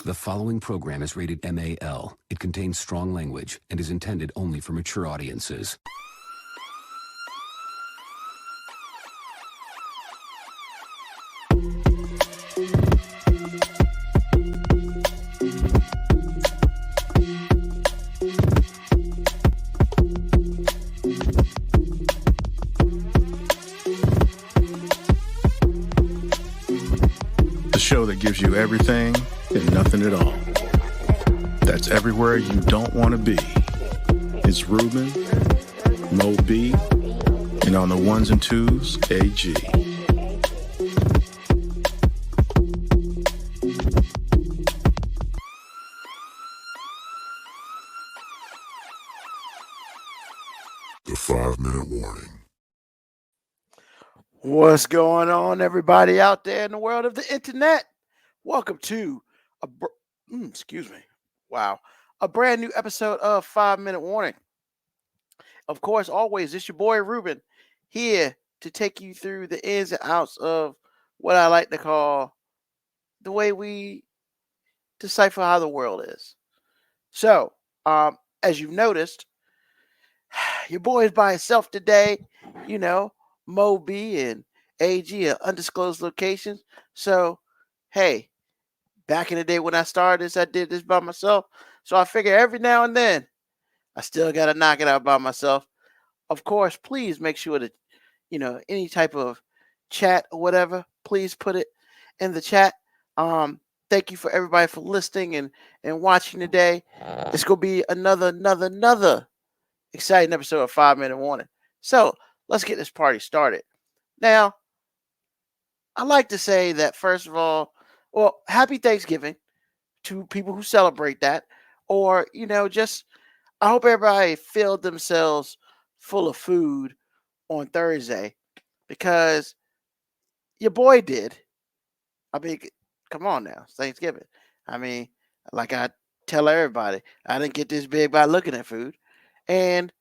The following program is rated MAL. It contains strong language and is intended only for mature audiences. The show that gives you everything and nothing at all. That's everywhere you don't want to be. It's Ruben, Mo B, and on the ones and twos, AG. The 5-minute warning. What's going on, everybody out there in the world of the internet? Welcome to a brand new episode of 5-minute warning. Of course, always, it's your boy Ruben here to take you through the ins and outs of what I like to call the way we decipher how the world is. So, as you've noticed, your boy is by himself today. You know, Mo B and AG at undisclosed locations. So, hey, back in the day when I started this, I did this by myself. So I figure every now and then, I still got to knock it out by myself. Of course, please make sure that, any type of chat or whatever, please put it in the chat. Thank you for everybody for listening and watching today. It's going to be another exciting episode of 5-minute warning. So let's get this party started. Now, I like to say that, first of all, well, happy Thanksgiving to people who celebrate that. Or, just I hope everybody filled themselves full of food on Thursday, because your boy did. I mean, come on now, it's Thanksgiving. I mean, like I tell everybody, I didn't get this big by looking at food. And,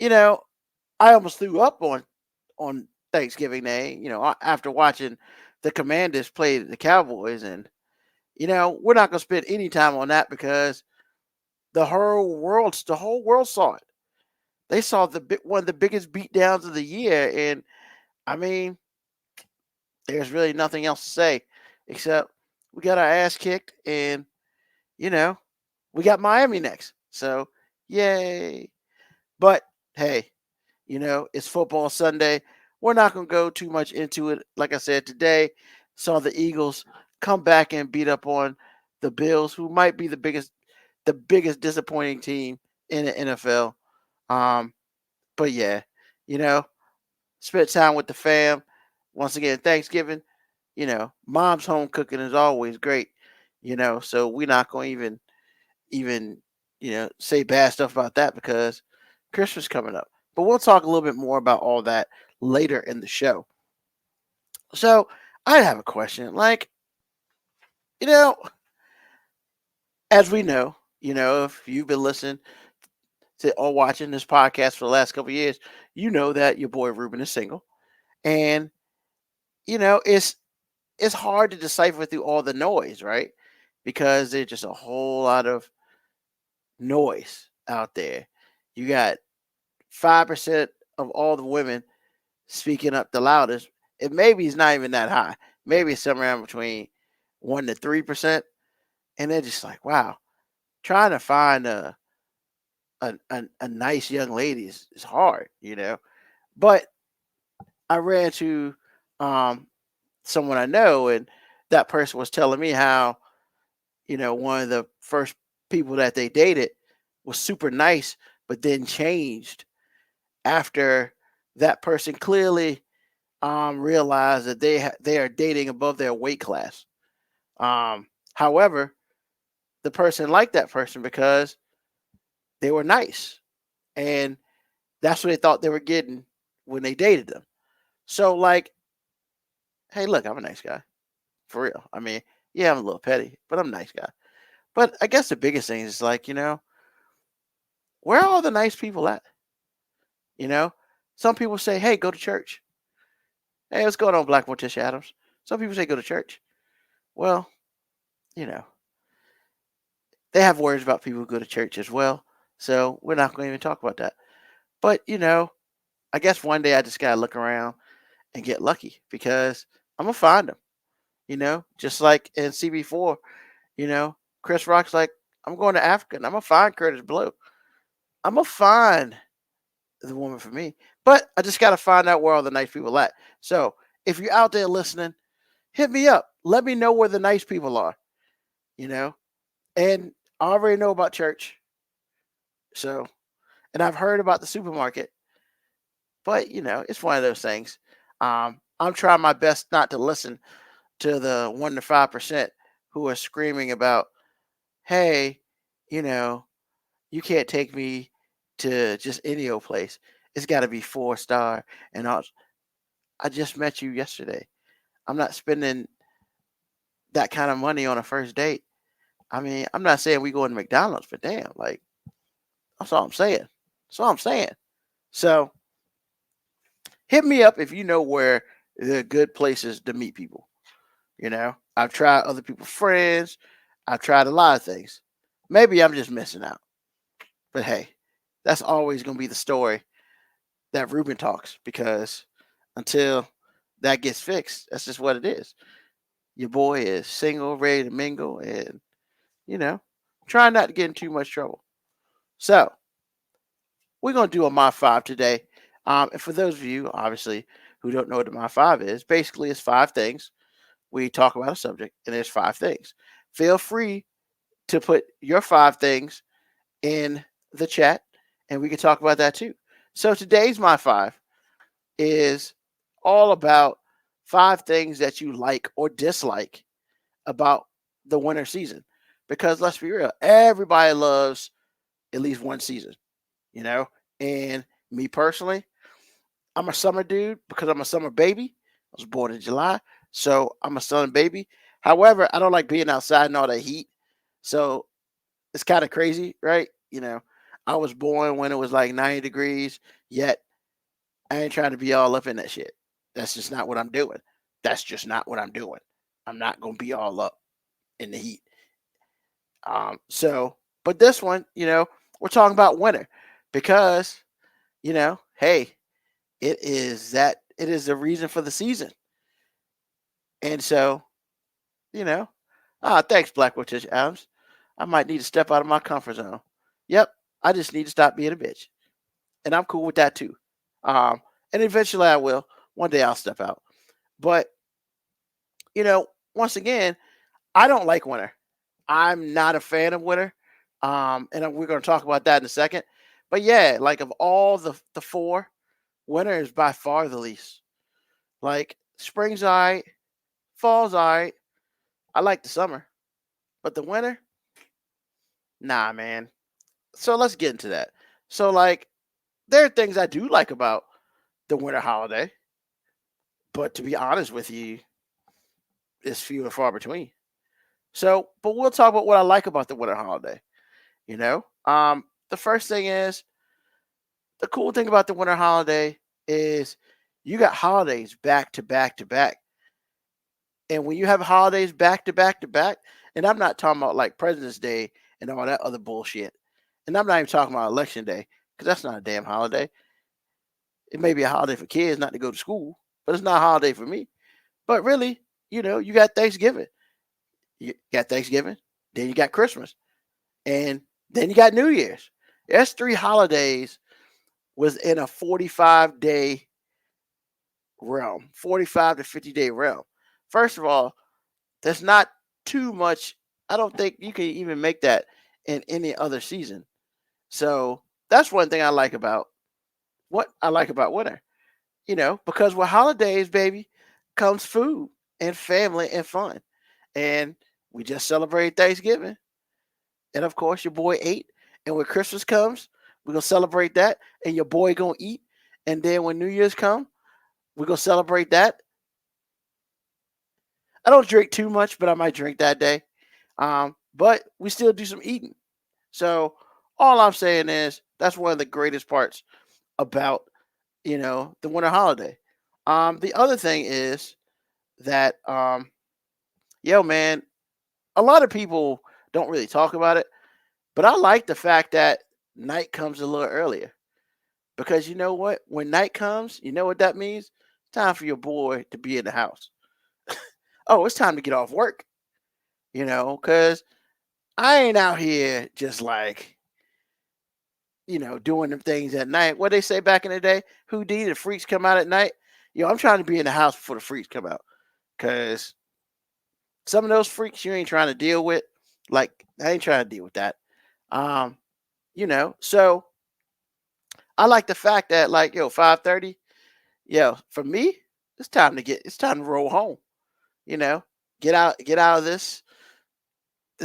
I almost threw up on Thanksgiving Day, after watching the Commanders play the Cowboys. And, we're not going to spend any time on that because the whole world saw it. They saw one of the biggest beatdowns of the year. And, I mean, there's really nothing else to say except we got our ass kicked and, we got Miami next. So, yay. But, hey, it's football Sunday. We're not going to go too much into it. Like I said, today saw the Eagles come back and beat up on the Bills, who might be the biggest disappointing team in the NFL. But yeah, spent time with the fam. Once again, Thanksgiving, mom's home cooking is always great, so we're not going to even say bad stuff about that because Christmas coming up. But we'll talk a little bit more about all that later in the show. So I have a question. Like, as we know, if you've been listening to or watching this podcast for the last couple of years, you know that your boy Ruben is single. And, it's hard to decipher through all the noise, right? Because there's just a whole lot of noise out there. You got 5% of all the women speaking up the loudest. And maybe it's not even that high. Maybe it's somewhere between 1 to 3%. And they're just like, wow, trying to find a nice young lady is hard, But I ran to someone I know, and that person was telling me how, one of the first people that they dated was super nice, but then changed after that person clearly realized that they are dating above their weight class. However, the person liked that person because they were nice, and that's what they thought they were getting when they dated them. So, like, hey, look, I'm a nice guy, for real. I mean, yeah, I'm a little petty, but I'm a nice guy. But I guess the biggest thing is, like, where are all the nice people at? Some people say, hey, go to church. Hey, what's going on, Black Morticia Adams? Some people say go to church. Well, They have worries about people who go to church as well. So we're not going to even talk about that. But, I guess one day I just got to look around and get lucky because I'm going to find them, just like in CB4, Chris Rock's like, I'm going to Africa and I'm going to find Curtis Blow. I'm going to find the woman for me. But I just got to find out where all the nice people at. So if you're out there listening, hit me up. Let me know where the nice people are, And I already know about church. So, and I've heard about the supermarket. But, it's one of those things. I'm trying my best not to listen to the 1 to 5% who are screaming about, hey, you can't take me to just any old place. It's got to be 4-star. And I just met you yesterday. I'm not spending that kind of money on a first date. I mean, I'm not saying we go to McDonald's, but damn, like, that's all I'm saying. That's all I'm saying. So hit me up if you know where the good places to meet people. I've tried other people's friends. I've tried a lot of things. Maybe I'm just missing out. But hey, that's always going to be the story that Ruben talks because until that gets fixed, that's just what it is. Your boy is single, ready to mingle, and, trying not to get in too much trouble. So, we're going to do a My 5 today. And for those of you, obviously, who don't know what the My 5 is, basically it's 5 things. We talk about a subject, and there's 5 things. Feel free to put your 5 things in the chat, and we can talk about that too. So today's My 5 is all about 5 things that you like or dislike about the winter season. Because let's be real, everybody loves at least one season, And me personally, I'm a summer dude because I'm a summer baby. I was born in July, so I'm a summer baby. However, I don't like being outside and all that heat. So it's kind of crazy, right? I was born when it was like 90 degrees, yet I ain't trying to be all up in that shit. That's just not what I'm doing. That's just not what I'm doing. I'm not going to be all up in the heat. But this one, we're talking about winter because, hey, it is the reason for the season. And so, thanks, Black Witch Adams. I might need to step out of my comfort zone. Yep, I just need to stop being a bitch. And I'm cool with that too. And eventually I will. One day I'll step out. But, once again, I don't like winter. I'm not a fan of winter. And we're going to talk about that in a second. But yeah, like of all the 4, winter is by far the least. Like spring's all right, fall's all right. I like the summer. But the winter, nah, man. So let's get into that. So, like, there are things I do like about the winter holiday. But to be honest with you, it's few and far between. So, but we'll talk about what I like about the winter holiday. The first thing is the cool thing about the winter holiday is you got holidays back to back to back. And when you have holidays back to back to back, and I'm not talking about like President's Day and all that other bullshit. And I'm not even talking about Election Day because that's not a damn holiday. It may be a holiday for kids not to go to school, but it's not a holiday for me. But really, you got Thanksgiving. You got Thanksgiving, then you got Christmas, and then you got New Year's. That's 3 holidays within a 45-day realm, 45 to 50-day realm. First of all, there's not too much. I don't think you can even make that in any other season. So that's one thing I like about winter. Because with holidays, baby, comes food and family and fun. And we just celebrated Thanksgiving. And of course, your boy ate. And when Christmas comes, we're going to celebrate that. And your boy going to eat. And then when New Year's come, we're going to celebrate that. I don't drink too much, but I might drink that day. But we still do some eating. So all I'm saying is that's one of the greatest parts about, the winter holiday. The other thing is that, man, a lot of people don't really talk about it, But I like the fact that night comes a little earlier because you know what? When night comes, you know what that means? Time for your boy to be in the house. Oh, it's time to get off work, because I ain't out here just like, doing them things at night. What they say back in the day, Houdini, the freaks come out at night. I'm trying to be in the house before the freaks come out because some of those freaks you ain't trying to deal with. Like, I ain't trying to deal with that. Um, so I like the fact that, like, 5:30, for me, it's time to roll home, you know, get out of this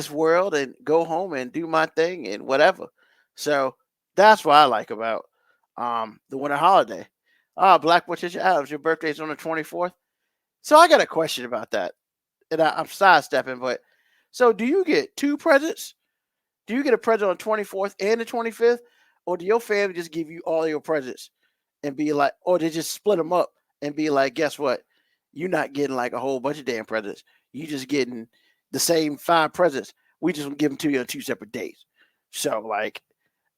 world and go home and do my thing and whatever. So that's what I like about the winter holiday. Black Patricia Adams, your birthday's on the 24th. So I got a question about that. And I'm sidestepping, but so do you get two presents? Do you get a present on the 24th and the 25th? Or do your family just give you all your presents and be like, or they just split them up and be like, guess what? You're not getting like a whole bunch of damn presents. You just getting the same 5 presents. We just give them to you on 2 separate days. So, like,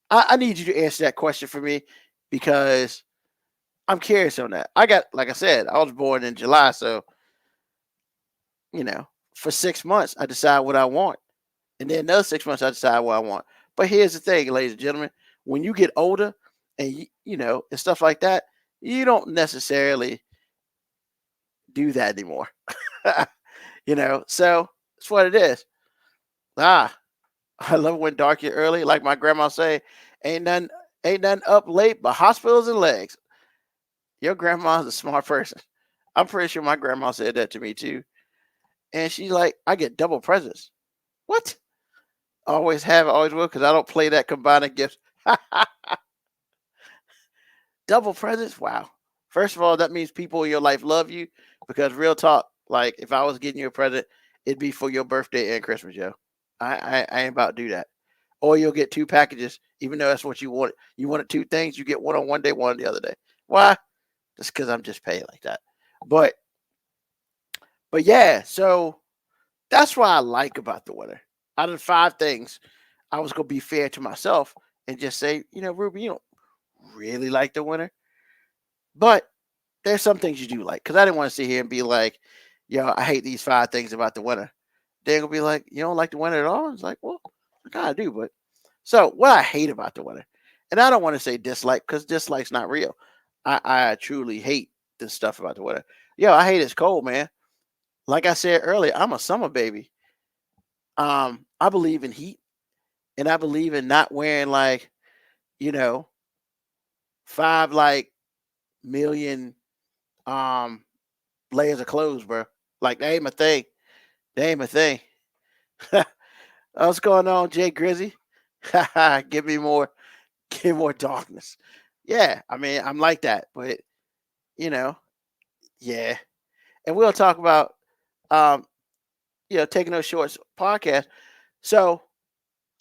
I need you to answer that question for me because I'm curious on that. Like I said, I was born in July. So, for 6 months, I decide what I want. And then another 6 months, I decide what I want. But here's the thing, ladies and gentlemen. When you get older and, and stuff like that, you don't necessarily do that anymore. So that's what it is. I love it when dark get early. Like my grandma say, ain't nothing up late but hospitals and legs. Your grandma's a smart person. I'm pretty sure my grandma said that to me too. And she's like, I get double presents. What? Always have, always will, because I don't play that combining gifts. Double presents? Wow. First of all, that means people in your life love you because real talk, like if I was getting you a present, it'd be for your birthday and Christmas, yo. I ain't about to do that. Or you'll get 2 packages, even though that's what you want. You wanted 2 things, you get one on one day, one on the other day. Why? Just because I'm just paying like that. But yeah, so that's what I like about the winter. Out of the 5 things, I was gonna be fair to myself and just say, Ruby, you don't really like the winter, but there's some things you do like. Because I didn't want to sit here and be like, I hate these 5 things about the winter. They're gonna be like, you don't like the winter at all? It's like, well, I kind of do, but so what I hate about the winter, and I don't want to say dislike because dislike's not real. I truly hate this stuff about the winter. I hate it's cold, man. Like I said earlier, I'm a summer baby. I believe in heat, and I believe in not wearing like, you know, 5 million um layers of clothes, bro. Like that ain't my thing. That ain't my thing. What's going on, Jay Grizzy? give me more, give me more darkness. Yeah, I mean, I'm like that, but you know, yeah. And we'll talk about um, taking those shorts podcast. So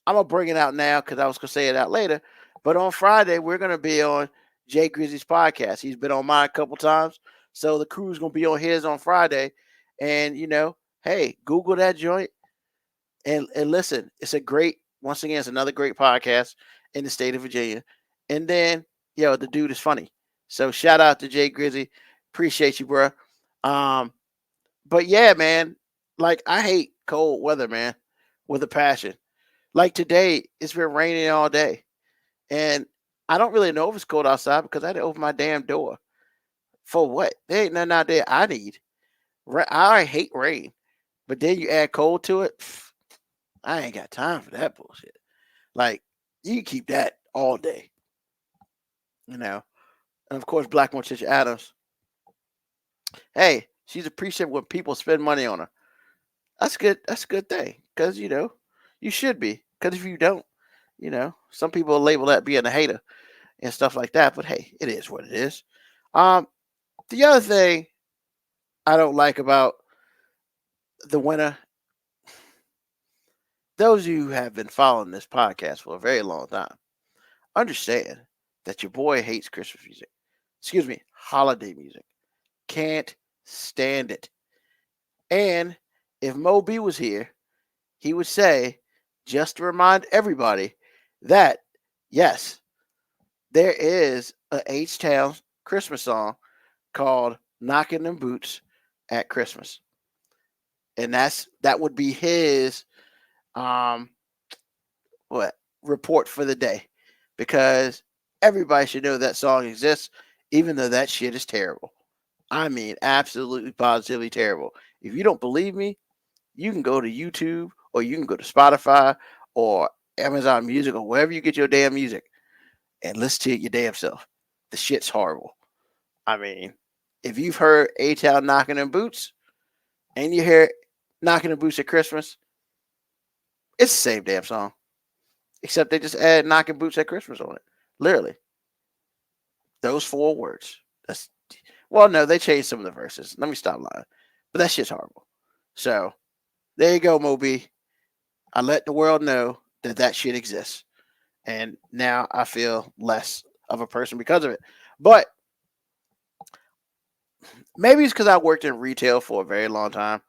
I'm gonna bring it out now because I was gonna say it out later. But on Friday, we're gonna be on Jay Grizzy's podcast. He's been on mine a couple times, so the crew's gonna be on his on Friday. And hey, Google that joint and listen. It's a great, once again, it's another great podcast in the state of Virginia. And then, the dude is funny. So shout out to Jay Grizzy. Appreciate you, bro. Um, but yeah, man, like I hate cold weather, man, with a passion. Like today, it's been raining all day. And I don't really know if it's cold outside because I didn't open my damn door. For what? There ain't nothing out there I need. I hate rain. But then you add cold to it. I ain't got time for that bullshit. Like, you can keep that all day. And of course, Black Morticia Adams. Hey, she's appreciative when people spend money on her. That's good. That's a good thing. Because, you should be. Because if you don't, some people label that being a hater and stuff like that. But hey, it is what it is. The other thing I don't like about the winter, those of you who have been following this podcast for a very long time, understand that your boy hates Christmas music. Excuse me, holiday music. Can't stand it. And if Mo B was here, he would say just to remind everybody that, yes, there is a H-Town Christmas song called Knocking Them Boots at Christmas. And that would be his um what report for the day, because everybody should know that song exists, even though that shit is terrible. I mean, absolutely positively terrible. If you don't believe me, you can go to YouTube, or you can go to Spotify or Amazon Music, or wherever you get your damn music, and listen to it your damn self. The shit's horrible. I mean, if you've heard A-Town Knocking Them Boots and you hear Knocking Them Boots at Christmas, it's the same damn song. Except they just add Knocking Boots at Christmas on it. Literally. Those 4 words. Well, no, they changed some of the verses. Let me stop lying. But that shit's horrible. So, there you go, Moby. I let the world know that shit exists. And now I feel less of a person because of it. But maybe it's because I worked in retail for a very long time.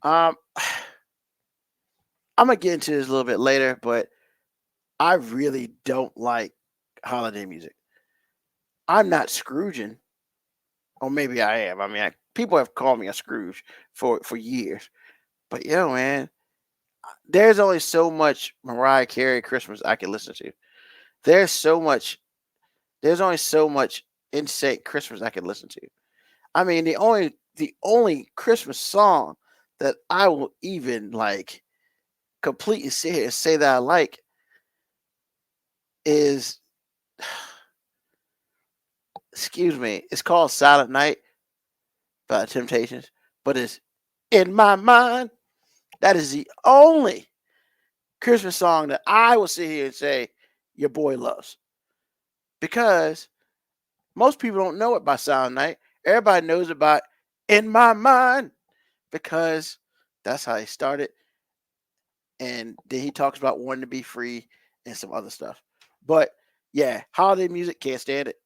I'm going to get into this a little bit later, but I really don't like holiday music. I'm not Scrooging, or maybe I am. I mean, people have called me a Scrooge for years. But man, there's only so much Mariah Carey Christmas I can listen to. There's only so much NSYNC Christmas I can listen to. I mean, the only Christmas song that I will even like completely sit here and say that I like is, excuse me, it's called Silent Night by the Temptations, but it's In My Mind. That is the only Christmas song that I will sit here and say your boy loves. Because most people don't know it by Silent Night. Everybody knows about In My Mind, because that's how he started. And then he talks about wanting to be free and some other stuff. But yeah, holiday music, can't stand it.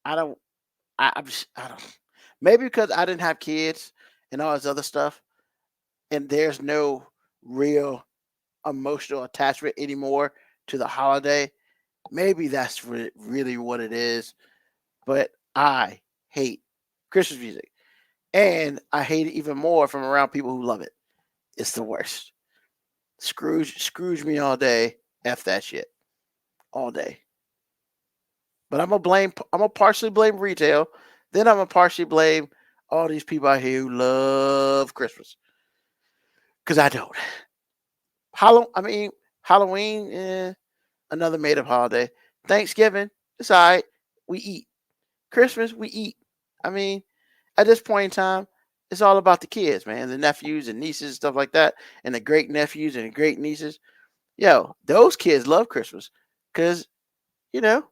I don't. I don't. Maybe because I didn't have kids and all this other stuff, and there's no real emotional attachment anymore to the holiday. Maybe that's really what it is. But I hate Christmas music, and I hate it even more from around people who love it. It's the worst. Scrooge me all day. F that shit all day. But I'm gonna partially blame retail. Then I'm gonna partially blame all these people out here who love Christmas, because I don't. Halloween, another made up holiday. Thanksgiving, it's all right. We eat. Christmas, we eat. I mean, at this point in time, it's all about the kids, man. The nephews and nieces and stuff like that, and the great nephews and the great nieces. Yo, those kids love Christmas because, you know,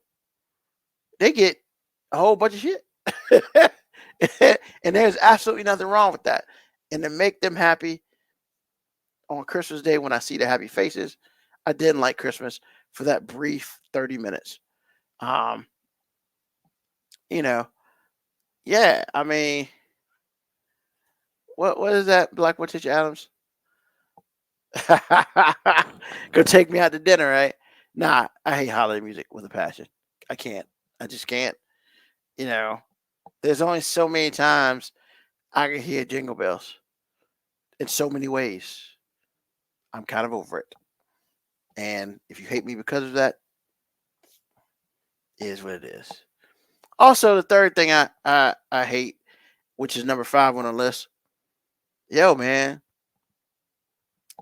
they get a whole bunch of shit. And there's absolutely nothing wrong with that. And to make them happy on Christmas Day, when I see their happy faces, I didn't like Christmas for that brief 30 minutes. Um, you know, yeah, I mean, what is that, Black Teacher Adams? Go take me out to dinner, right? Nah, I hate holiday music with a passion. I can't. I just can't. There's only so many times I can hear Jingle Bells in so many ways. I'm kind of over it. And if you hate me because of that, it is what it is. Also, the third thing I hate, which is number 5 on the list. Yo, man,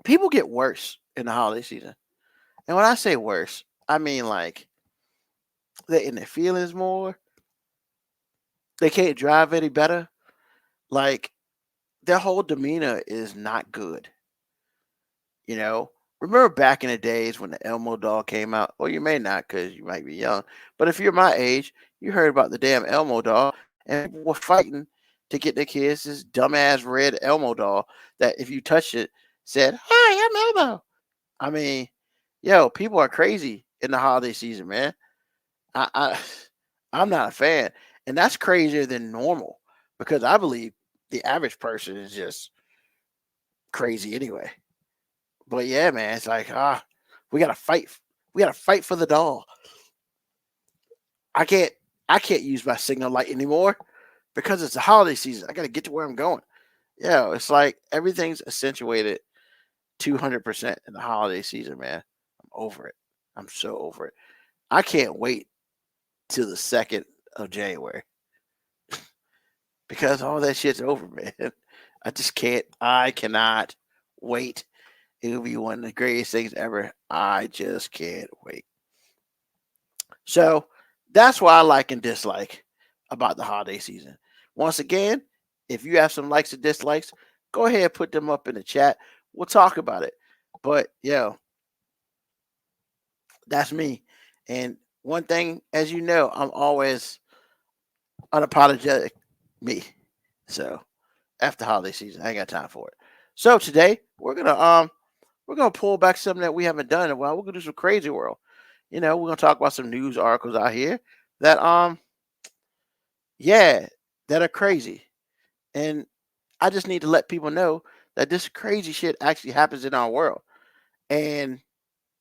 people get worse in the holiday season. And when I say worse, I mean like they're in their feelings more. They can't drive any better. Like, their whole demeanor is not good. Remember back in the days when the Elmo doll came out? Well, you may not, because you might be young. But if you're my age, you heard about the damn Elmo doll, and people were fighting to get their kids this dumbass red Elmo doll that if you touched it said, "Hi, I'm Elmo." I mean, yo, people are crazy in the holiday season, man. I I'm not a fan, and that's crazier than normal, because I believe the average person is just crazy anyway. But yeah, man, it's like we gotta fight. We gotta fight for the doll. I can't I can't use my signal light anymore because it's the holiday season. I gotta get to where I'm going. Yeah, it's like everything's accentuated 200% in the holiday season, man. I'm over it. I'm so over it. I can't wait till the 2nd of January because all that shit's over, man. I just can't. I cannot wait. It'll be one of the greatest things ever. I just can't wait. So that's what I like and dislike about the holiday season. Once again, if you have some likes and dislikes, go ahead and put them up in the chat. We'll talk about it. But that's me. And one thing, as you know, I'm always unapologetic me. So after holiday season, I ain't got time for it. So today we're gonna pull back something that we haven't done in a while. We're gonna do some crazy world. We're gonna talk about some news articles out here that yeah, that are crazy. And I just need to let people know that this crazy shit actually happens in our world. And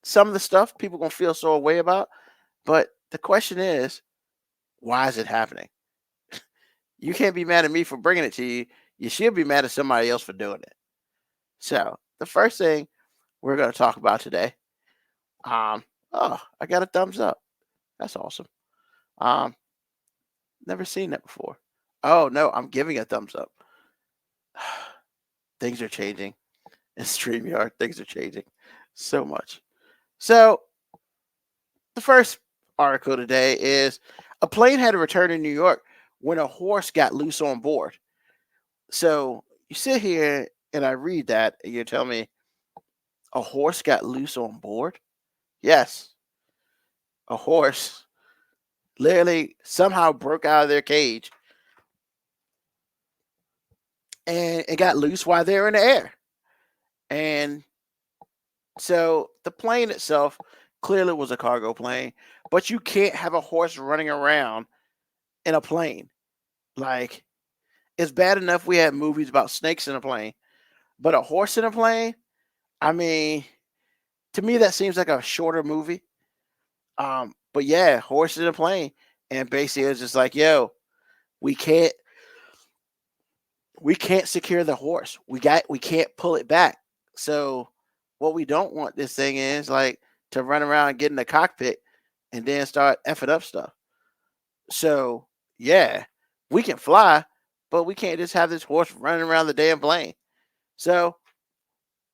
some of the stuff people gonna feel so away about, but the question is, why is it happening? You can't be mad at me for bringing it to you. You should be mad at somebody else for doing it. So the first thing we're gonna talk about today, oh, I got a thumbs up. That's awesome. Um, Never seen that before. Oh no, I'm giving a thumbs up. Things are changing in StreamYard. Things are changing so much. So the first article today is a plane had to return to New York when a horse got loose on board. So you sit here and I read that and you tell me a horse got loose on board? Yes, a horse literally somehow broke out of their cage and it got loose while they were in the air. And so the plane itself clearly was a cargo plane, but you can't have a horse running around in a plane. Like, it's bad enough we had movies about snakes in a plane, but a horse in a plane, I mean, to me that seems like a shorter movie. But yeah, horse in a plane, and basically it's just like, yo, we can't we can't secure the horse. We can't pull it back. So what we don't want this thing is like to run around and get in the cockpit and then start effing up stuff. So yeah, we can fly, but we can't just have this horse running around the damn plane. So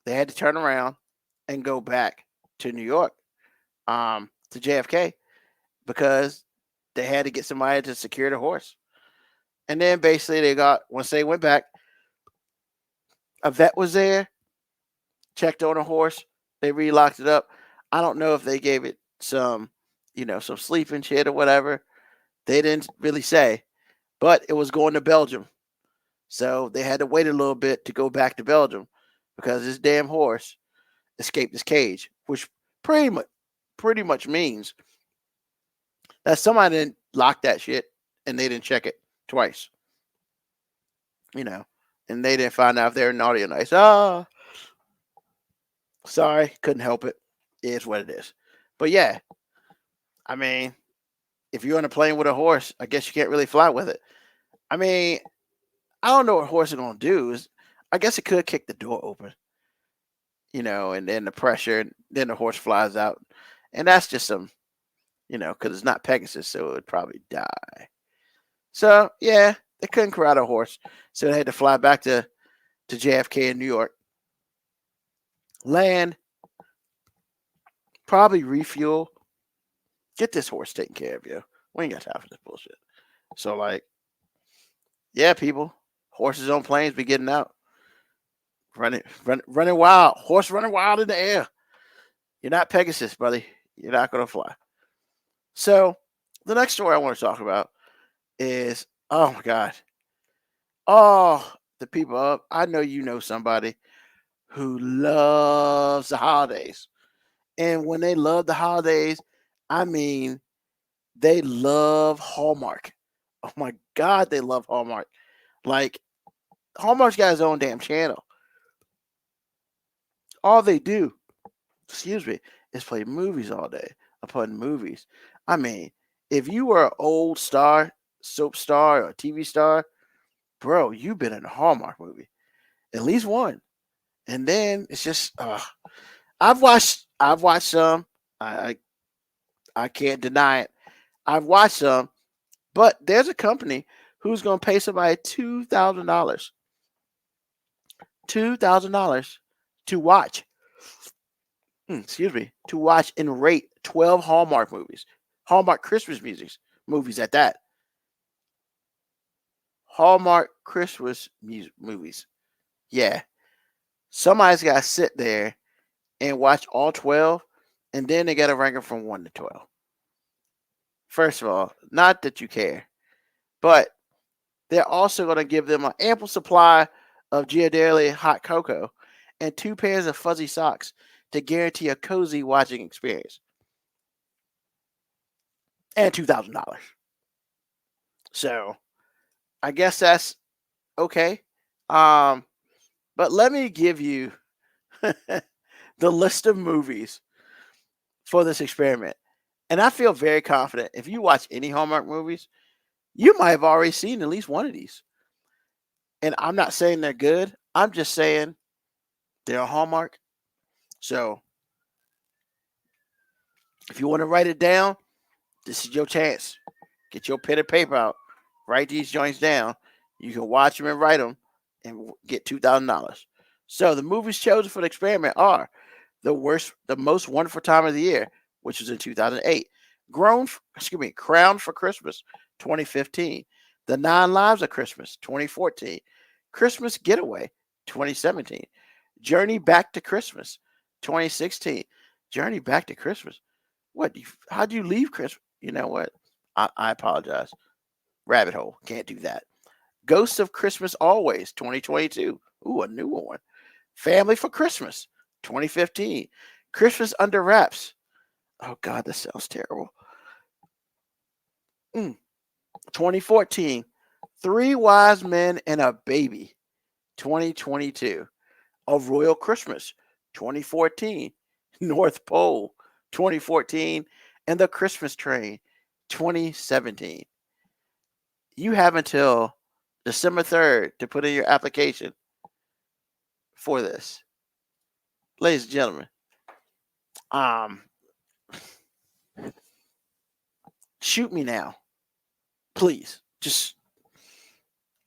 they had to turn around and go back to New York, to JFK, because they had to get somebody to secure the horse. And then basically once they went back, a vet was there, checked on the horse, they relocked it up. I don't know if they gave it some sleeping shit or whatever. They didn't really say, but it was going to Belgium. So they had to wait a little bit to go back to Belgium because this damn horse escaped his cage, which pretty much means that somebody didn't lock that shit and they didn't check it twice. And they didn't find out if they were naughty or nice. Sorry, couldn't help it. It is what it is. But yeah, I mean, if you're on a plane with a horse, I guess you can't really fly with it. I mean, I don't know what horse is gonna do. I guess it could kick the door open, and then the pressure, and then the horse flies out, and that's just because it's not Pegasus, so it would probably die. So yeah, they couldn't corral a horse, so they had to fly back to JFK in New York, land, probably refuel, get this horse taken care of, yo. We ain't got time for this bullshit. So like, yeah, people, horses on planes be getting out, running wild, horse running wild in the air. You're not Pegasus, buddy. You're not gonna fly. So the next story I want to talk about is, oh my god, oh, the people up. I know you know somebody who loves the holidays, and when they love the holidays, I mean, they love Hallmark. Oh my god, they love Hallmark. Like, Hallmark's got his own damn channel. All they do, excuse me, is play movies all day upon movies. I mean, if you were an old star, soap star, or TV star, bro, you've been in a Hallmark movie, at least one. And then it's just, I've watched some. I I can't deny it. I've watched some, but there's a company who's going to pay somebody $2,000 to watch. Excuse me, to watch and rate 12 Hallmark movies, Hallmark Christmas movies at that. Hallmark Christmas movies. Yeah, somebody's got to sit there and watch all 12, and then they got to rank them from 1 to 12. First of all, not that you care, but they're also going to give them an ample supply of Ghirardelli hot cocoa and 2 pairs of fuzzy socks to guarantee a cozy watching experience. And $2,000. So I guess that's okay. But let me give you the list of movies for this experiment. And I feel very confident if you watch any Hallmark movies, you might have already seen at least one of these. And I'm not saying they're good. I'm just saying they're a Hallmark. So if you want to write it down, this is your chance. Get your pen and paper out. Write these joints down. You can watch them and write them and get $2,000. So the movies chosen for the experiment are The Most Wonderful Time of the Year, which was in 2008. Crowned for Christmas, 2015. The 9 Lives of Christmas, 2014. Christmas Getaway, 2017. Journey Back to Christmas, 2016. Journey Back to Christmas. How'd you leave Christmas? You know what? I apologize. Rabbit hole. Can't do that. Ghosts of Christmas Always, 2022. Ooh, a new one. Family for Christmas, 2015. Christmas Under Wraps. Oh, God, that sounds terrible. 2014. Three Wise Men and a Baby, 2022. A Royal Christmas, 2014. North Pole, 2014. And The Christmas Train, 2017. You have until December 3rd to put in your application for this. Ladies and gentlemen, shoot me now. Please.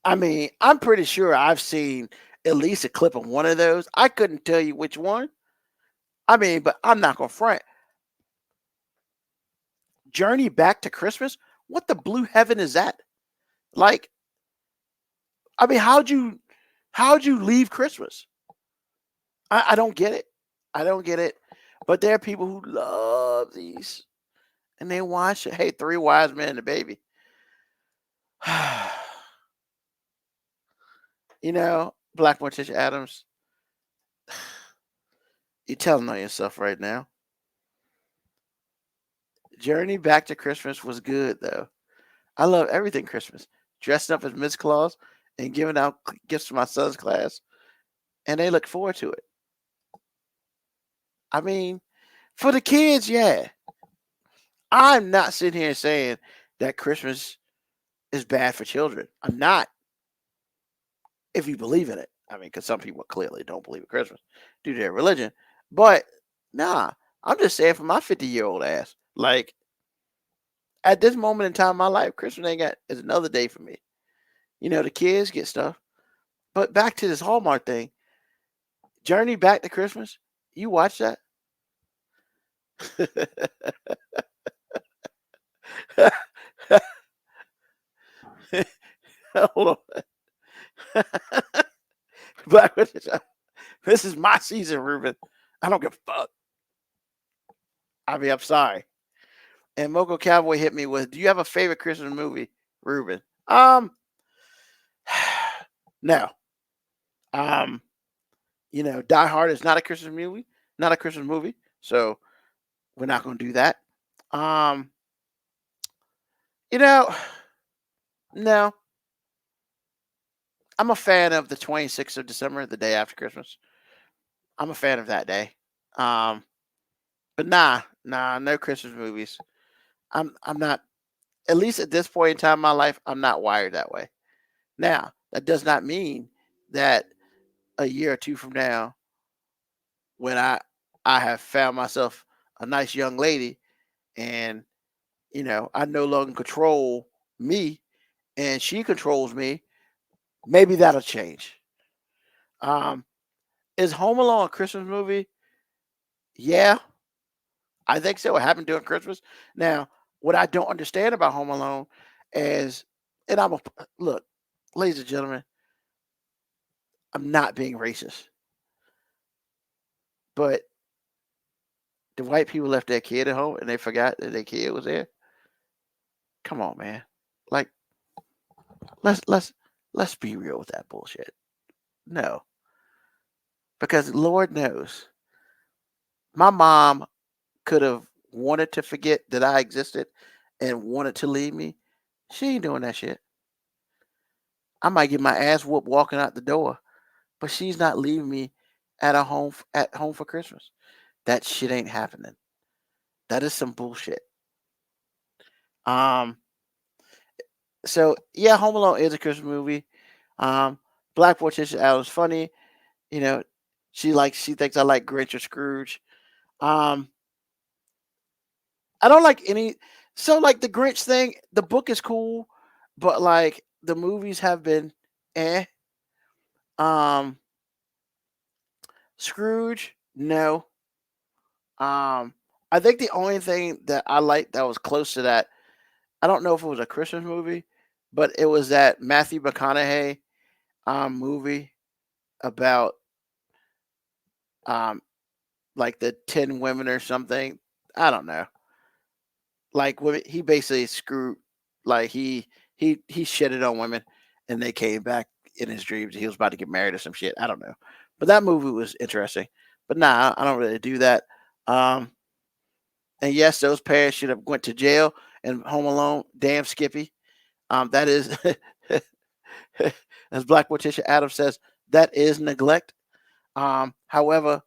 I'm pretty sure I've seen at least a clip of one of those. I couldn't tell you which one. But I'm not going to front. Journey Back to Christmas? What the blue heaven is that? Like, how'd you leave Christmas? I don't get it. I don't get it. But there are people who love these. And they watch it. Hey, Three Wise Men and a Baby. Black Morticia Adams, you're telling on yourself right now. Journey Back to Christmas was good, though. I love everything Christmas. Dressing up as Miss Claus and giving out gifts to my son's class. And they look forward to it. For the kids, yeah. I'm not sitting here saying that Christmas is bad for children. I'm not. If you believe in it. Because some people clearly don't believe in Christmas due to their religion. But, nah. I'm just saying for my 50-year-old ass. Like, at this moment in time in my life, Christmas is another day for me. The kids get stuff. But back to this Hallmark thing. Journey Back to Christmas. You watch that? Hold on. Black Witch. This is my season, Ruben. I don't give a fuck. I'm sorry. And Moco Cowboy hit me with, do you have a favorite Christmas movie, Ruben? No. Die Hard is not a Christmas movie. So we're not going to do that. No. I'm a fan of the 26th of December, the day after Christmas. I'm a fan of that day. Um, but nah, no Christmas movies. I'm not. At least at this point in time in my life, I'm not wired that way. Now, that does not mean that a year or two from now, when I have found myself a nice young lady, and I no longer control me, and she controls me, maybe that'll change. Um, is Home Alone a Christmas movie? Yeah, I think so. It happened during Christmas. Now, what I don't understand about Home Alone is, and look, ladies and gentlemen, I'm not being racist, but the white people left their kid at home and they forgot that their kid was there. Come on, man. Like, let's be real with that bullshit. No, because Lord knows, my mom could have wanted to forget that I existed and wanted to leave me. She ain't doing that shit. I might get my ass whooped walking out the door, but she's not leaving me at home for Christmas. That shit ain't happening. That is some bullshit. Um, so yeah, Home Alone is a Christmas movie. Um, Black Morticia Adams funny. You know, she thinks I like Grinch or Scrooge. Um, I don't like any. So like the Grinch thing, the book is cool, but like the movies have been eh. Um, Scrooge, no. I think the only thing that I liked that was close to that, I don't know if it was a Christmas movie, but it was that Matthew McConaughey movie about um like the 10 women or something. I don't know. Like he basically screwed, like he shitted on women and they came back in his dreams. He was about to get married or some shit. I don't know. But that movie was interesting. But nah, I don't really do that. Um and yes, those parents should have went to jail and Home Alone. Damn Skippy. That is as Black Morticia Adams says, that is neglect. However,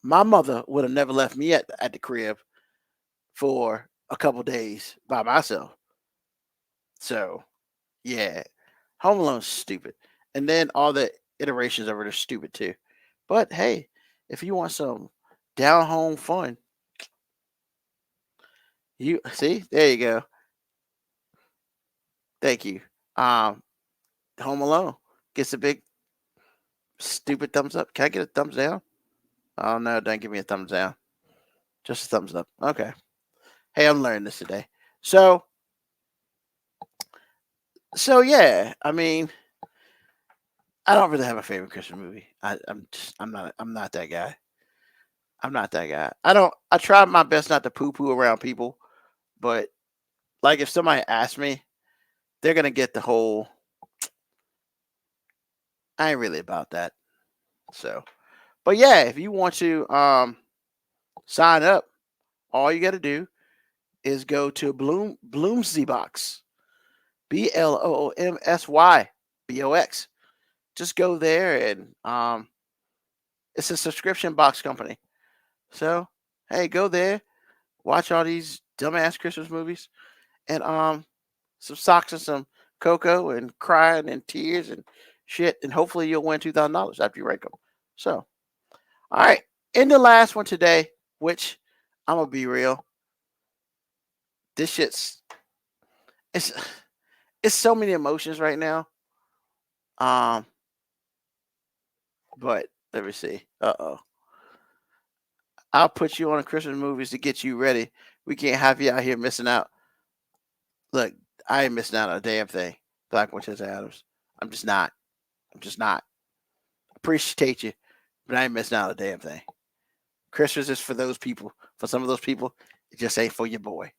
my mother would have never left me at the crib for a couple days by myself. So yeah, Home Alone's stupid, and then all the iterations of it are stupid too. But hey, if you want some down home fun, you see there you go. Thank you. Um, Home Alone gets a big stupid thumbs up. Can I get a thumbs down? Oh no, don't give me a thumbs down. Just a thumbs up. Okay. Hey, I'm learning this today. So yeah, I mean, I don't really have a favorite Christmas movie. I'm not that guy. I'm not that guy. I try my best not to poo poo around people, but like if somebody asks me, they're gonna get the whole I ain't really about that. So but yeah, if you want to sign up, all you gotta do is go to Bloomsy Box. BLOOMSY BOX. Just go there and it's a subscription box company. So hey, go there, watch all these dumbass Christmas movies, and some socks and some cocoa and crying and tears and shit, and hopefully you'll win $2,000 after you rank them. So all right, in the last one today, which I'm gonna be real, this shit's it's it's so many emotions right now. Um, but let me see. I'll put you on a Christmas movies to get you ready. We can't have you out here missing out. Look, I ain't missing out on a damn thing. Black Witches Adams. I'm just not. I'm just not. Appreciate you, but I ain't missing out on a damn thing. Christmas is for those people. For some of those people, it just ain't for your boy.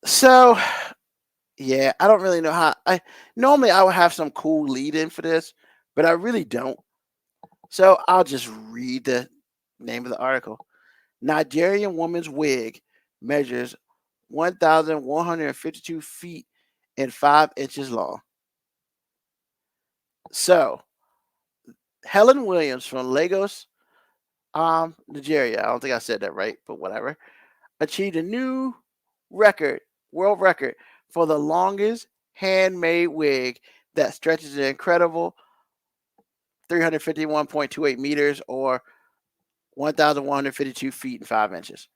So yeah, I don't really know how. I normally I would have some cool lead in for this, but I really don't. So I'll just read the name of the article. Nigerian woman's wig measures 1,152 feet and 5 inches long. So Helen Williams from Lagos, Nigeria. I don't think I said that right, but whatever. Achieved a new record, world record, for the longest handmade wig that stretches an incredible 351.28 meters or 1,152 feet and 5 inches.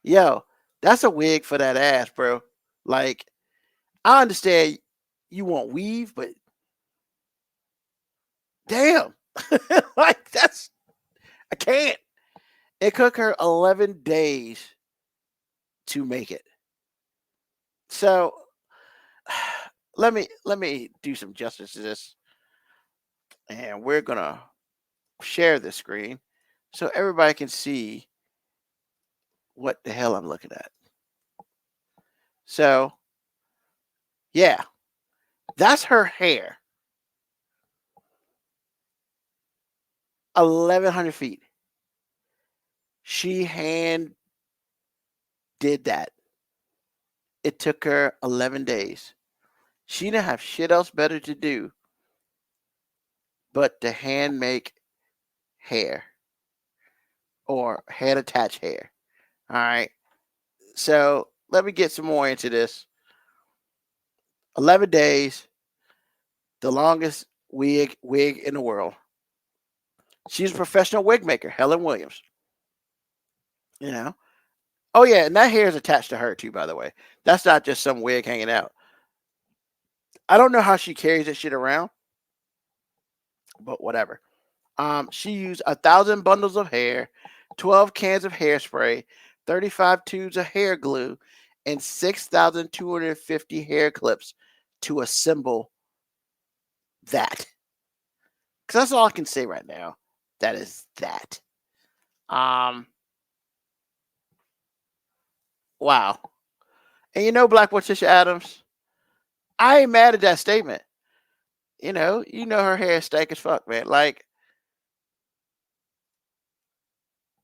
Yo, that's a wig for that ass, bro. Like, I understand you want weave, but damn. Like, I can't. It took her 11 days to make it. So let me do some justice to this. And we're gonna share this screen so everybody can see what the hell I'm looking at. So yeah, that's her hair. 1,100 feet. She hand did that. It took her 11 days. She didn't have shit else better to do but to hand make hair or hand attach hair. All right. So let me get some more into this. 11 days, the longest wig in the world. She's a professional wig maker, Helen Williams. You know? Oh, yeah, and that hair is attached to her, too, by the way. That's not just some wig hanging out. I don't know how she carries that shit around, but whatever. She used 1,000 bundles of hair, 12 cans of hairspray, 35 tubes of hair glue, and 6,250 hair clips to assemble that. Because that's all I can say right now. That is that. Wow. And you know, Black Patricia Adams, I ain't mad at that statement. You know her hair stank as fuck, man. Like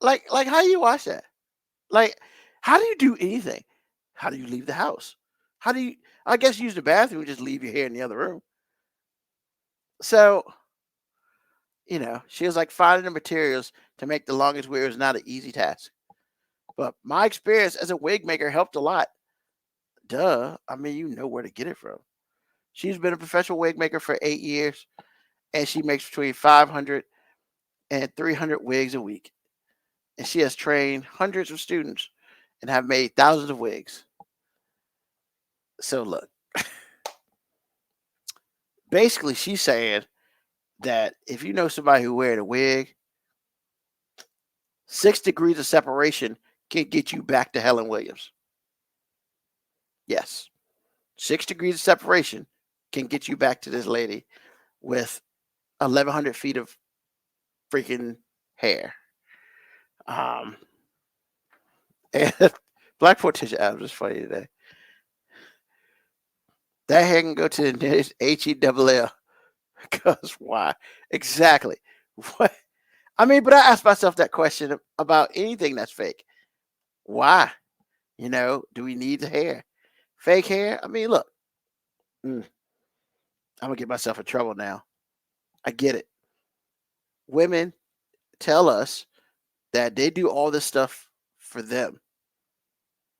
how do you wash that? Like, how do you do anything? How do you leave the house? How do you? I guess use the bathroom, just leave your hair in the other room. So, she was like finding the materials to make the longest wig is not an easy task. But my experience as a wig maker helped a lot. Duh. I mean, you know where to get it from. She's been a professional wig maker for 8 years, and she makes between 500 and 300 wigs a week. And she has trained hundreds of students and have made thousands of wigs. So look, basically she's saying that if you know somebody who wears a wig, 6 degrees of separation can get you back to Helen Williams. Yes. 6 degrees of separation can get you back to this lady with 1,100 feet of freaking hair. And Black Patricia Adams is funny today. That hair can go to the nearest HELL. Because why? Exactly. What? I mean, but I ask myself that question about anything that's fake. Why? Do we need the hair? Fake hair? I mean, look. I'm going to get myself in trouble now. I get it. Women tell us that they do all this stuff for them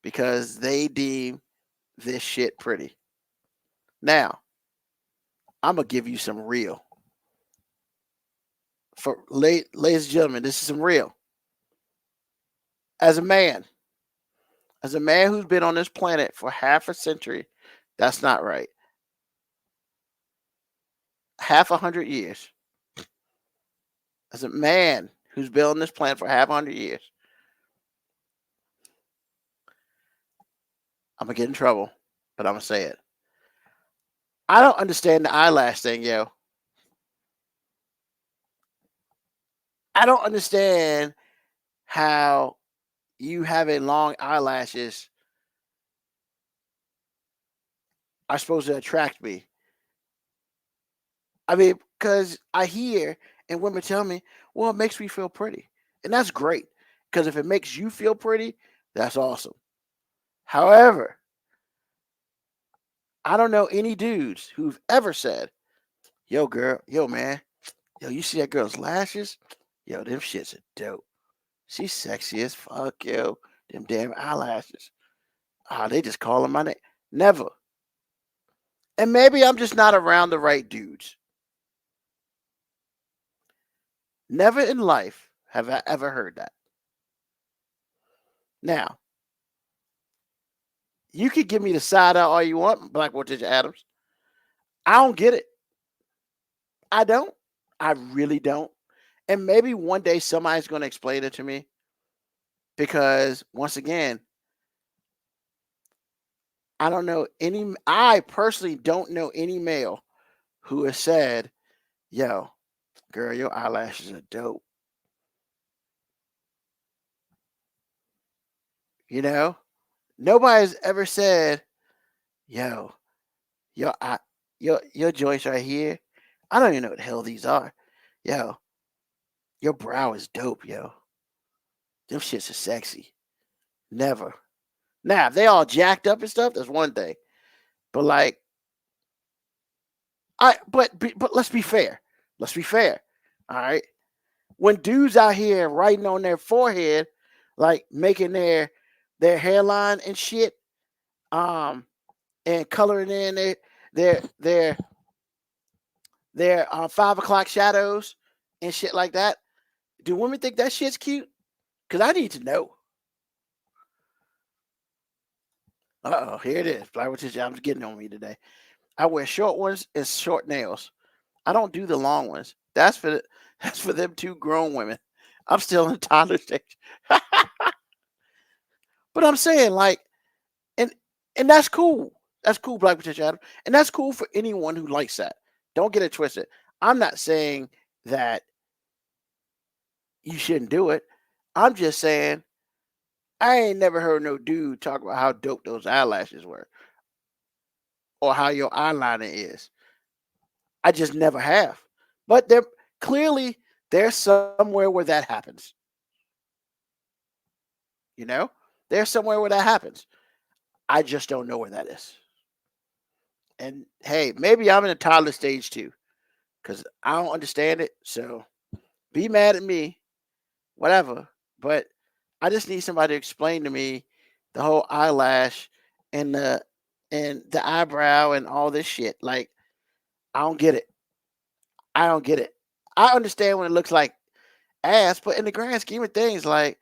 because they deem this shit pretty. Now, I'm going to give you some real. Ladies and gentlemen, this is some real. As a man who's been on this planet for half a century, that's not right. Half 100 years. As a man who's been on this planet for half 100 years, I'm going to get in trouble, but I'm going to say it. I don't understand the eyelash thing, yo. I don't understand how you having long eyelashes are supposed to attract me. I mean, because I hear and women tell me, well, it makes me feel pretty. And that's great. Because if it makes you feel pretty, that's awesome. However, I don't know any dudes who've ever said, Yo, girl, yo, man, yo, you see that girl's lashes? Yo, them shits are dope. She's sexy as fuck, yo. Them damn eyelashes. Ah, they just calling my name. Never. And maybe I'm just not around the right dudes. Never in life have I ever heard that. Now, you could give me the side eye all you want, Black Morticia Adams. I don't get it. I don't. I really don't. And maybe one day somebody's going to explain it to me. Because once again, I personally don't know any male who has said, yo, girl, your eyelashes are dope. You know? Nobody's ever said, yo, your eye, your joints right here. I don't even know what the hell these are. Yo, your brow is dope, yo. Them shits are sexy. Never. Now, if they all jacked up and stuff, that's one thing. But like, but let's be fair. Let's be fair. All right. When dudes out here writing on their forehead, like making their hairline and shit, and coloring in their their their 5 o'clock shadows and shit like that, do women think that shit's cute? Because I need to know. Uh oh, here it is. Black Morticia Adams getting on me today. I wear short ones and short nails. I don't do the long ones. That's for them two grown women. I'm still in the toddler stage. But I'm saying like, and that's cool. That's cool, Black Morticia Adams, and that's cool for anyone who likes that. Don't get it twisted. I'm not saying that you shouldn't do it. I'm just saying I ain't never heard no dude talk about how dope those eyelashes were or how your eyeliner is. I just never have. But clearly there's somewhere where that happens. You know? There's somewhere where that happens. I just don't know where that is. And hey, maybe I'm in a toddler stage too, because I don't understand it. So be mad at me, whatever. But I just need somebody to explain to me the whole eyelash and the eyebrow and all this shit. Like, I don't get it. I don't get it. I understand when it looks like ass, but in the grand scheme of things, like,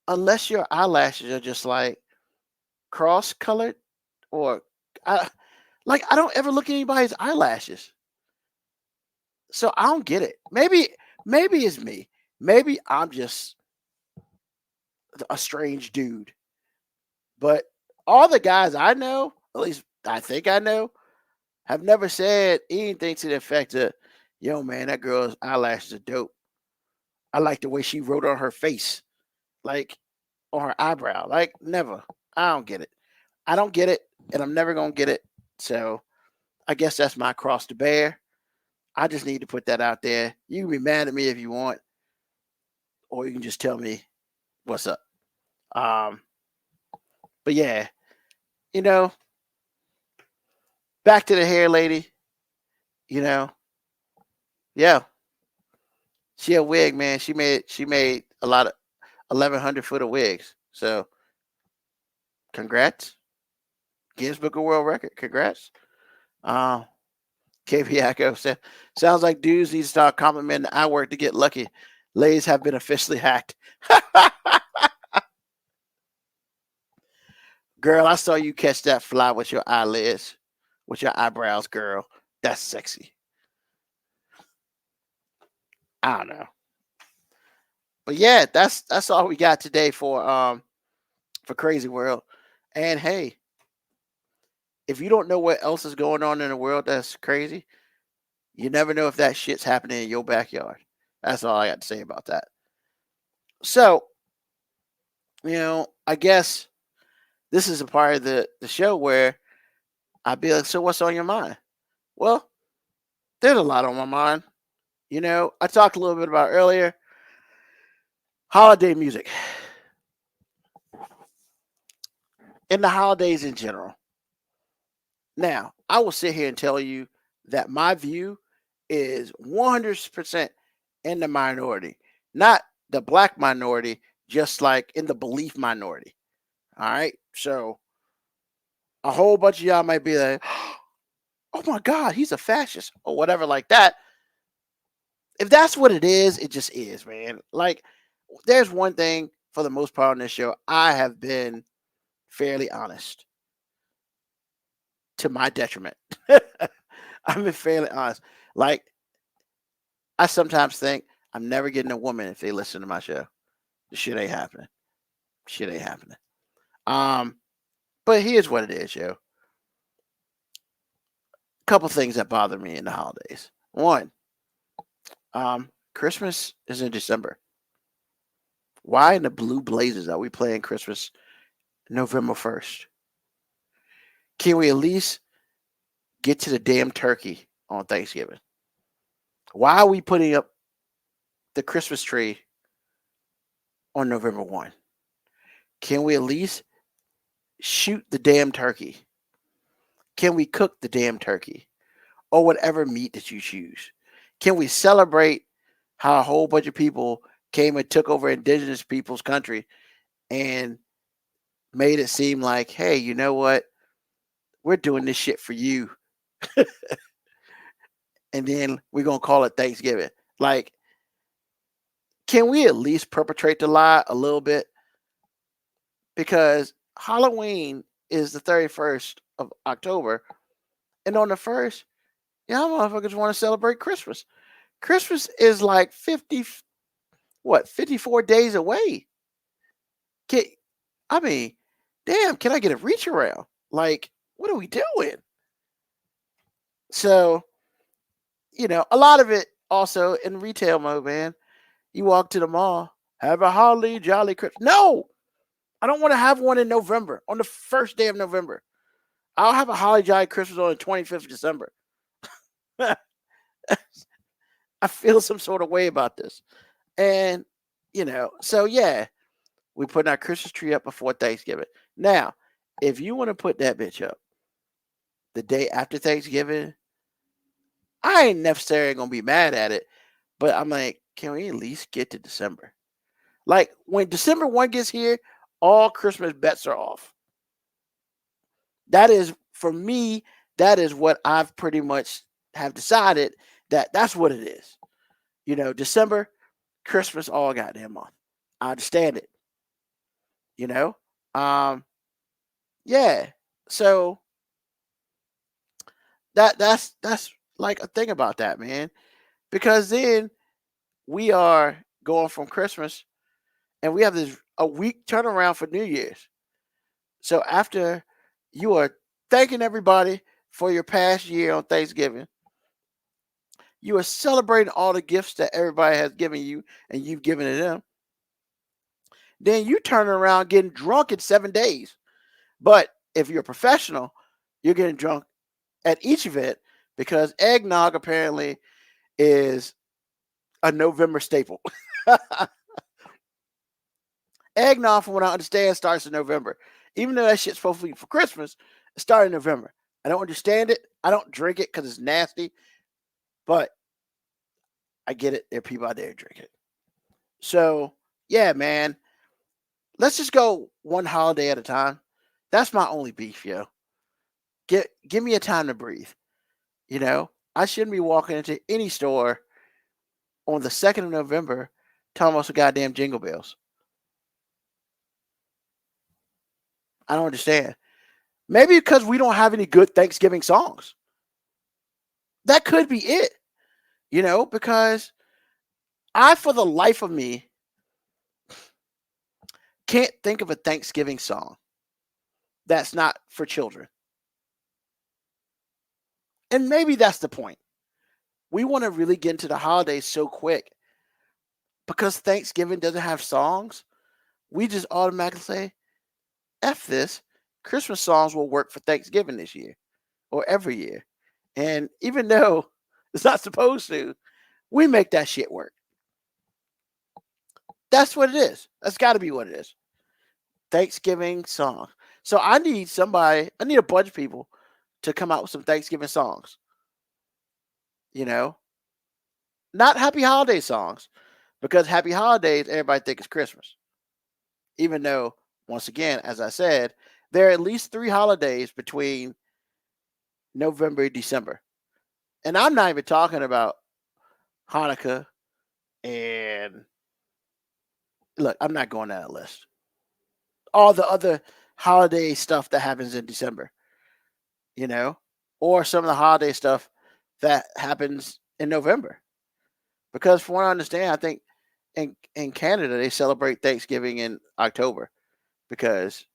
unless your eyelashes are just like cross colored or I I don't ever look at anybody's eyelashes. So I don't get it. Maybe it's me. Maybe I'm just a strange dude. But all the guys I know, at least I think I know, have never said anything to the effect of, yo, man, that girl's eyelashes are dope. I like the way she wrote on her face, like on her eyebrow. Like, never. I don't get it. I don't get it, and I'm never going to get it. So I guess that's my cross to bear. I just need to put that out there. You can be mad at me if you want, or you can just tell me what's up. But yeah, you know, back to the hair lady, you know, yeah, she a wig, man. She made a lot of 1,100 foot of wigs. So congrats, Guinness Book of World Record. Congrats. KB Echo said, sounds like dudes need to start complimenting the work to get lucky. Ladies have been officially hacked. Girl, I saw you catch that fly with your eyelids, with your eyebrows, girl. That's sexy. I don't know. But yeah, that's all we got today for Crazy World. And hey, if you don't know what else is going on in the world that's crazy, you never know if that shit's happening in your backyard. That's all I got to say about that. So, I guess this is a part of the show where I'd be like, so what's on your mind? Well, there's a lot on my mind. I talked a little bit about earlier holiday music and the holidays in general. Now, I will sit here and tell you that my view is 100% in the minority, not the black minority, just like in the belief minority. All right. So a whole bunch of y'all might be like, oh my God, he's a fascist or whatever like that. If that's what it is, man. Like, there's one thing for the most part on this show. I have been fairly honest to my detriment. I've been fairly honest. Like, I sometimes think I'm never getting a woman if they listen to my show. The shit ain't happening. Shit ain't happening. But here's what it is, yo. Couple things that bother me in the holidays. One, Christmas is in December. Why in the blue blazes are we playing Christmas November 1st? Can we at least get to the damn turkey on Thanksgiving? Why are we putting up the Christmas tree on November 1? Can we at least shoot the damn turkey? Can we cook the damn turkey? Or whatever meat that you choose? Can we celebrate how a whole bunch of people came and took over indigenous people's country and made it seem like, hey, you know what? We're doing this shit for you. And then we're going to call it Thanksgiving. Like, can we at least perpetrate the lie a little bit? Because Halloween is the 31st of October. And on the 1st, y'all motherfuckers want to celebrate Christmas. Christmas is like 54 days away. Can I get a reach around? Like, what are we doing? So, a lot of it also in retail mode, man. You walk to the mall, have a holly jolly Christmas. No, I don't want to have one in November, on the first day of November. I'll have a holly jolly Christmas on the 25th of December. I feel some sort of way about this. And, so yeah, we put our Christmas tree up before Thanksgiving. Now, if you want to put that bitch up the day after Thanksgiving, I ain't necessarily going to be mad at it, but I'm like, can we at least get to December? Like, when December 1 gets here, all Christmas bets are off. That is, for me, that is what I've pretty much have decided that's what it is. December, Christmas all goddamn month. I understand it. Yeah. So that's like a thing about that, man. Because then we are going from Christmas and we have a week turnaround for New Year's. So after you are thanking everybody for your past year on Thanksgiving, you are celebrating all the gifts that everybody has given you and you've given to them. Then you turn around getting drunk in 7 days. But if you're a professional, you're getting drunk at each event because eggnog apparently is a November staple. Eggnog, from what I understand, starts in November. Even though that shit's supposed to be for Christmas, it started in November. I don't understand it. I don't drink it because it's nasty. But I get it. There are people out there who drink it. So, yeah, man. Let's just go one holiday at a time. That's my only beef, yo. Give me a time to breathe. I shouldn't be walking into any store on the 2nd of November telling us some goddamn jingle bells. I don't understand. Maybe because we don't have any good Thanksgiving songs. That could be it. Because I, for the life of me, can't think of a Thanksgiving song that's not for children. And maybe that's the point. We want to really get into the holidays so quick because Thanksgiving doesn't have songs. We just automatically say, F this. Christmas songs will work for Thanksgiving this year or every year. And even though it's not supposed to, we make that shit work. That's what it is. That's got to be what it is. Thanksgiving songs. So I need a bunch of people to come out with some Thanksgiving songs. You know, not happy holiday songs, because happy holidays everybody think it's Christmas. Even though, once again, as I said, there are at least 3 holidays between November and December. And I'm not even talking about Hanukkah and look, I'm not going down that list. All the other holiday stuff that happens in December, you know, or some of the holiday stuff that happens in November. Because from what I understand, I think in Canada they celebrate Thanksgiving in October because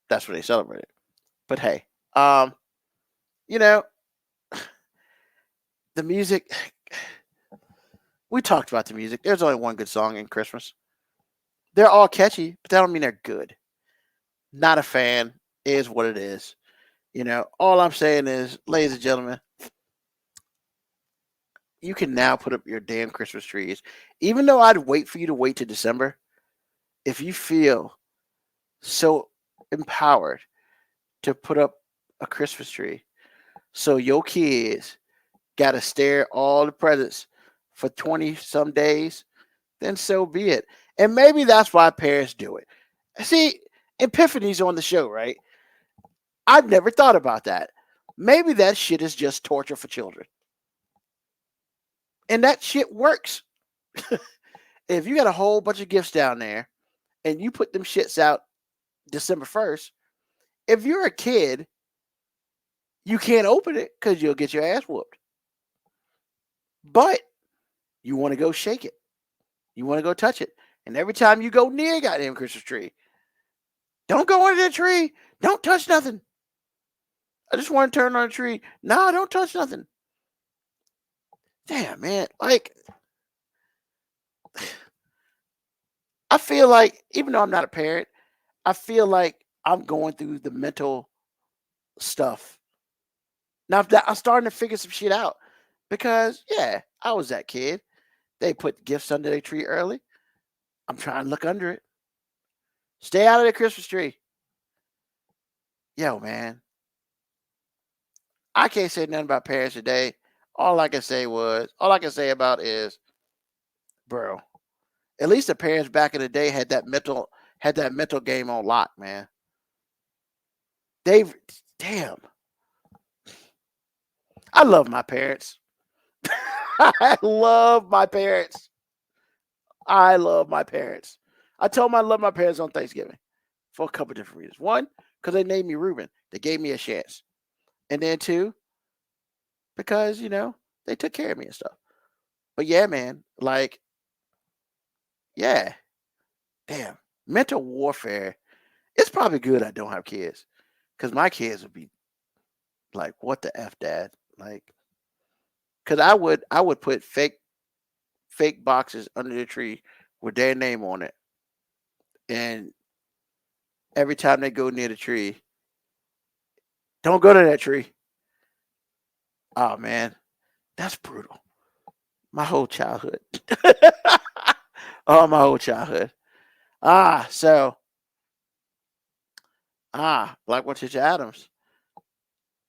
that's when they celebrate it. But hey, you know, the music, we talked about the music. There's only one good song in Christmas. They're all catchy, but that don't mean they're good. Not a fan. Is what it is. You know, all I'm saying is, ladies and gentlemen, you can now put up your damn Christmas trees. Even though I'd wait for you to wait to December, if you feel so empowered to put up a Christmas tree so your kids got to stare all the presents for 20 some days, then so be it. And maybe that's why parents do it. See, Epiphany's on the show, right? I've never thought about that. Maybe that shit is just torture for children. And that shit works. If you got a whole bunch of gifts down there and you put them shits out December 1st, if you're a kid, you can't open it because you'll get your ass whooped. But you want to go shake it. You want to go touch it. And every time you go near a goddamn Christmas tree, don't go under the tree. Don't touch nothing. I just want to turn on the tree. No, don't touch nothing. Damn, man. Like, I feel like, even though I'm not a parent, I feel like I'm going through the mental stuff. Now, I'm starting to figure some shit out because, yeah, I was that kid. They put gifts under their tree early. I'm trying to look under it. Stay out of the Christmas tree. Yo, man. I can't say nothing about parents today. All I can say about is, bro, at least the parents back in the day had that mental game on lock, man. Damn. I love my parents. I love my parents. I love my parents. I told them I love my parents on Thanksgiving for a couple different reasons. One, because they named me Ruben. They gave me a chance. And then two, because, they took care of me and stuff. But yeah, man, like, yeah, damn, mental warfare. It's probably good I don't have kids because my kids would be like, what the F, Dad? Like, because I would put fake boxes under the tree with their name on it. And every time they go near the tree, don't go to that tree. Oh, man, that's brutal. My whole childhood. Oh, my whole childhood. Black Watch Adams.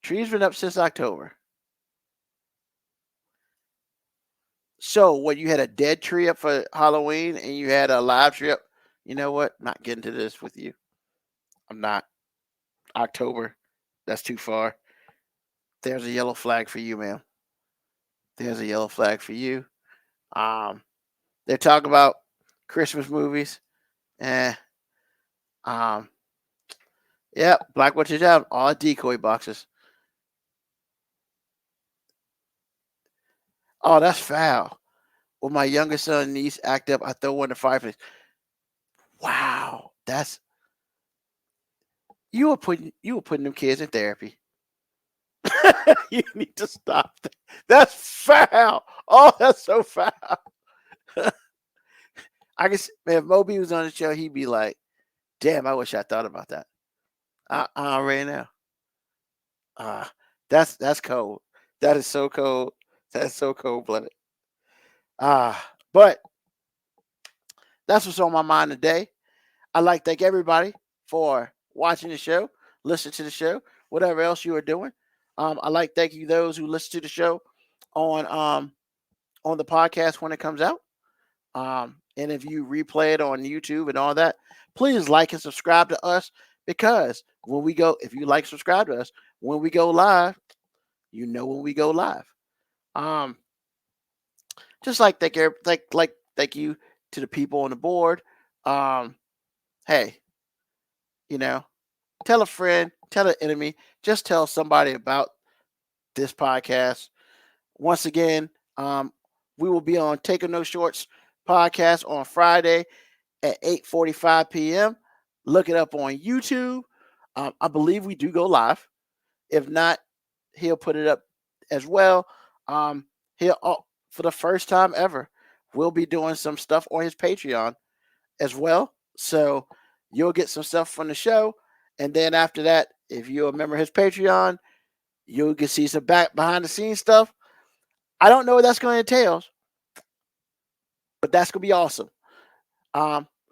Tree's been up since October. So, what, you had a dead tree up for Halloween and you had a live tree up? You know what? I'm not getting to this with you. I'm not. October. That's too far. There's a yellow flag for you, ma'am. There's a yellow flag for you. They're talking about Christmas movies. Yep, Black Watch Adams, all decoy boxes. Oh, that's foul. When my youngest son and niece act up, I throw one in the fireplace. Wow, you were putting them kids in therapy. You need to stop that. That's foul. Oh, that's so foul. I guess, man, if Moby was on the show, he'd be like, "Damn, I wish I thought about that." I already know. That's cold. That is so cold. That's so cold blooded. But that's what's on my mind today. I'd like to thank everybody for watching the show, listening to the show, whatever else you are doing. I'd like to thank you those who listen to the show on the podcast when it comes out. And if you replay it on YouTube and all that, please like and subscribe to us, because when we go, if you like, subscribe to us, when we go live, you know when we go live. Just like thank you to the people on the board. Hey, tell a friend, tell an enemy, just tell somebody about this podcast. Once again, we will be on Taking No Shorts podcast on Friday at 8:45 p.m. Look it up on YouTube. I believe we do go live. If not, he'll put it up as well. For the first time ever, we'll be doing some stuff on his Patreon as well. So you'll get some stuff from the show. And then after that, if you're a member of his Patreon, you can see some behind the scenes stuff. I don't know what that's going to entail, but that's going to be awesome.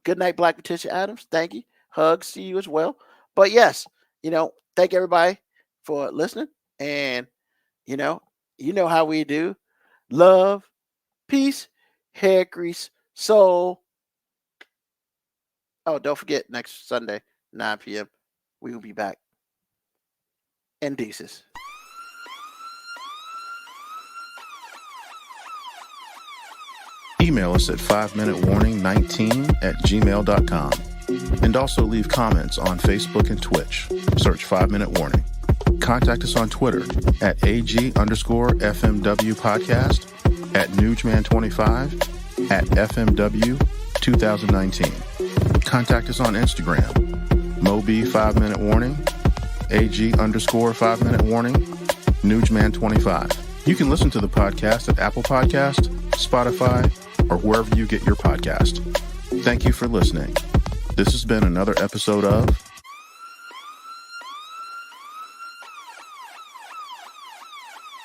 Good night, Black Patricia Adams. Thank you. Hugs to you as well. But yes, thank everybody for listening. And, you know how we do. Love, peace, hair grease, soul. Oh, don't forget, next Sunday, 9 p.m., we will be back. And deuces. Email us at 5minutewarning19@gmail.com. And also leave comments on Facebook and Twitch. Search 5 Minute Warning. Contact us on Twitter at AG_FMW podcast, at Newsman25, at FMW 2019. Contact us on Instagram, Moby 5 Minute Warning, AG_5 Minute Warning, Newsman25. You can listen to the podcast at Apple Podcast, Spotify, or wherever you get your podcast. Thank you for listening. This has been another episode of